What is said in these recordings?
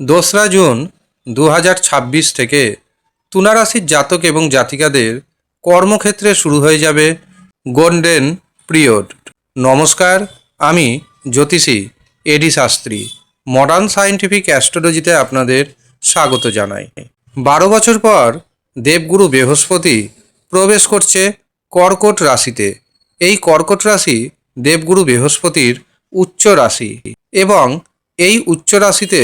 2রা June 2026 থেকে তুলা রাশির জাতক এবং জাতিকাদের কর্মক্ষেত্রে শুরু হয়ে যাবে গোল্ডেন পিরিয়ড। নমস্কার, আমি জ্যোতিষী এডি শাস্ত্রী মডার্ন সায়েন্টিফিক অ্যাস্ট্রোলজিতে আপনাদের স্বাগত জানাই। 12 বছর পর দেবগুরু বৃহস্পতি প্রবেশ করছে কর্কট রাশিতে। এই কর্কট রাশি দেবগুরু বৃহস্পতির উচ্চ রাশি এবং এই উচ্চ রাশিতে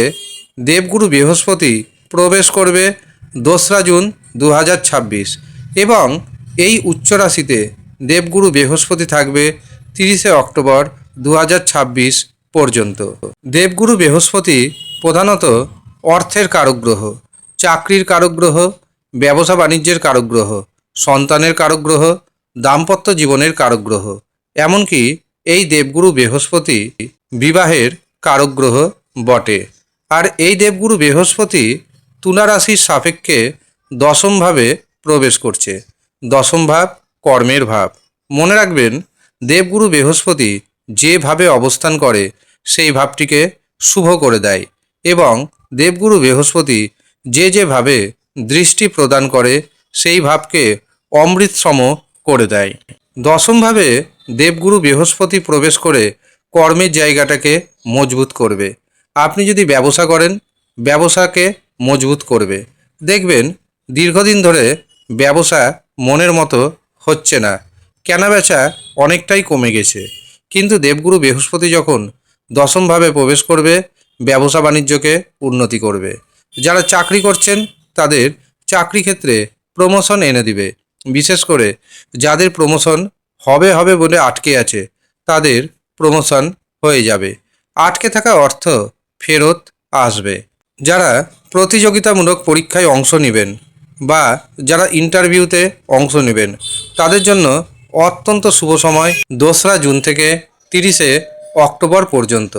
দেবগুরু বৃহস্পতি প্রবেশ করবে 2রা জুন 2026 এবং এই উচ্চ রাশিতে দেবগুরু বৃহস্পতি থাকবে 30শে অক্টোবর 2026 পর্যন্ত। দেবগুরু বৃহস্পতি প্রধানত অর্থের কারক গ্রহ, চাকরির কারক গ্রহ, ব্যবসা বাণিজ্যের কারক গ্রহ, সন্তানের কারক গ্রহ, দাম্পত্য জীবনের কারক গ্রহ। এমনকি এই দেবগুরু বৃহস্পতি বিবাহের কারক গ্রহ বটে। আর এই দেবগুরু বৃহস্পতি তুলা রাশির সাপেক্ষে দশম ভাবে প্রবেশ করছে। দশম ভাব কর্মের ভাব। মনে রাখবেন, দেবগুরু বৃহস্পতি যেভাবে অবস্থান করে সেই ভাবটিকে শুভ করে দেয় এবং দেবগুরু বৃহস্পতি যেভাবে দৃষ্টি প্রদান করে সেই ভাবকে অমৃতসম করে দেয়। দশমভাবে দেবগুরু বৃহস্পতি প্রবেশ করে কর্মের জায়গাটাকে মজবুত করবে। আপনি যদি ব্যবসা করেন, ব্যবসাকে মজবুত করবে। দেখবেন দীর্ঘদিন ধরে ব্যবসা মনের মতো হচ্ছে না, কেনাবেচা অনেকটাই কমে গেছে, কিন্তু দেবগুরু বৃহস্পতি যখন দশমভাবে প্রবেশ করবে ব্যবসা বাণিজ্যকে উন্নতি করবে। যারা চাকরি করছেন তাদের চাকরি ক্ষেত্রে প্রমোশন এনে দিবে। বিশেষ করে যাদের প্রমোশন হবে বলে আটকে আছে তাদের প্রমোশন হয়ে যাবে। আটকে থাকা অর্থ ফেরত আসবে। যারা প্রতিযোগিতামূলক পরীক্ষায় অংশ নেবেন বা যারা ইন্টারভিউতে অংশ নেবেন তাদের জন্য অত্যন্ত শুভ সময় 2রা জুন থেকে 30শে অক্টোবর পর্যন্ত।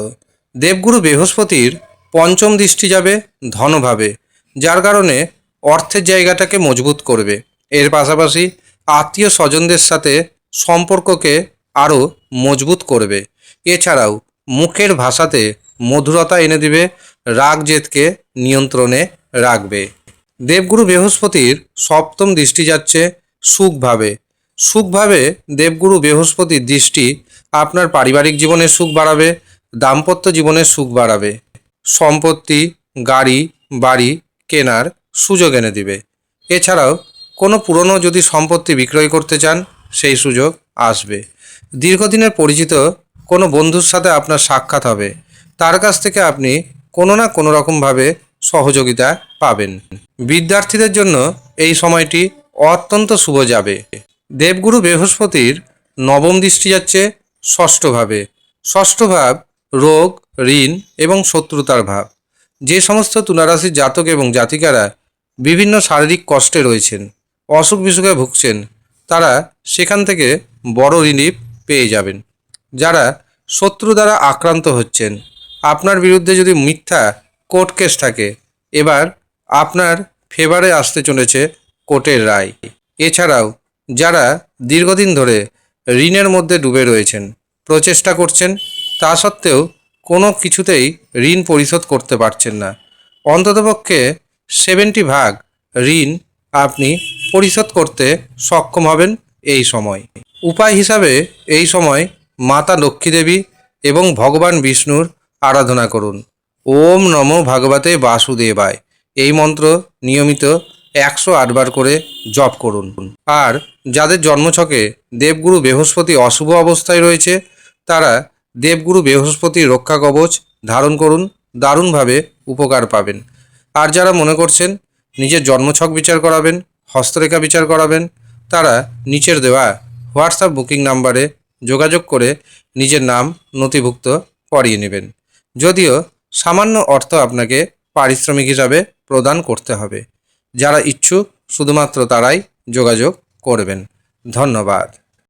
দেবগুরু বৃহস্পতির পঞ্চম দৃষ্টি যাবে ধনভাবে, যার কারণে অর্থের জায়গাটাকে মজবুত করবে। এর পাশাপাশি আত্মীয় স্বজনদের সাথে সম্পর্ককে আরও মজবুত করবে। এছাড়াও মুখের ভাষাতে মধুরতা এনে দিবে, রাগ জেদকে নিয়ন্ত্রণে রাখবে। দেবগুরু বৃহস্পতির সপ্তম দৃষ্টি যাচ্ছে সুখভাবে। সুখভাবে দেবগুরু বৃহস্পতির দৃষ্টি আপনার পারিবারিক জীবনের সুখ বাড়াবে, দাম্পত্য জীবনের সুখ বাড়াবে, সম্পত্তি, গাড়ি, বাড়ি কেনার সুযোগ এনে দিবে। এছাড়াও কোনো পুরনো যদি সম্পত্তি বিক্রয় করতে চান সেই সুযোগ আসবে। দীর্ঘদিনের পরিচিত কোনো বন্ধুর সাথে আপনার সাক্ষাৎ হবে, তার কাছ থেকে আপনি কোনো না কোনো রকমভাবে সহযোগিতা পাবেন। বিদ্যার্থীদের জন্য এই সময়টি অত্যন্ত শুভ যাবে। দেবগুরু বৃহস্পতির নবম দৃষ্টি যাচ্ছে ষষ্ঠভাবে। ষষ্ঠ ভাব রোগ, ঋণ এবং শত্রুতার ভাব। যে সমস্ত তুলারাশির জাতক এবং জাতিকারা বিভিন্ন শারীরিক কষ্টে রয়েছেন, অসুখ বিসুখে ভুগছেন, তারা সেখান থেকে বড় রিলিফ পেয়ে যাবেন। যারা শত্রু দ্বারা আক্রান্ত হচ্ছেন, আপনার বিরুদ্ধে যদি মিথ্যা কোর্ট কেস থাকে, এবার আপনার ফেভারে আসতে চলেছে কোর্টের রায়। এছাড়াও যারা দীর্ঘদিন ধরে ঋণের মধ্যে ডুবে রয়েছেন, প্রচেষ্টা করছেন, তা সত্ত্বেও কোনো কিছুতেই ঋণ পরিশোধ করতে পারছেন না, অন্ততপক্ষে 70% ঋণ আপনি পরিশোধ করতে সক্ষম হবেন এই সময়। উপায় হিসাবে এই সময় মাতা লক্ষ্মী দেবী এবং ভগবান বিষ্ণুর আরাধনা করুন। ওম নমো ভগবতে বাসুদেবায় এই মন্ত্র নিয়মিত 108 বার করে জপ করুন। আর যাদের জন্মছকে দেবগুরু বৃহস্পতি অশুভ অবস্থায় রয়েছে তারা দেবগুরু বৃহস্পতির রক্ষা কবচ ধারণ করুন, দারুণভাবে উপকার পাবেন। আর যারা মনে করছেন নিজের জন্মছক বিচার করাবেন, হস্তরেখা বিচার করাবেন, তারা নিচের দেওয়া হোয়াটসঅ্যাপ বুকিং নাম্বারে যোগাযোগ করে নিজের নাম নথিভুক্ত করিয়ে নেবেন। যদিও সামান্য অর্থ আপনাকে পারিশ্রমিক হিসাবে প্রদান করতে হবে। যারা ইচ্ছুক শুধুমাত্র তারাই যোগাযোগ করবেন। ধন্যবাদ।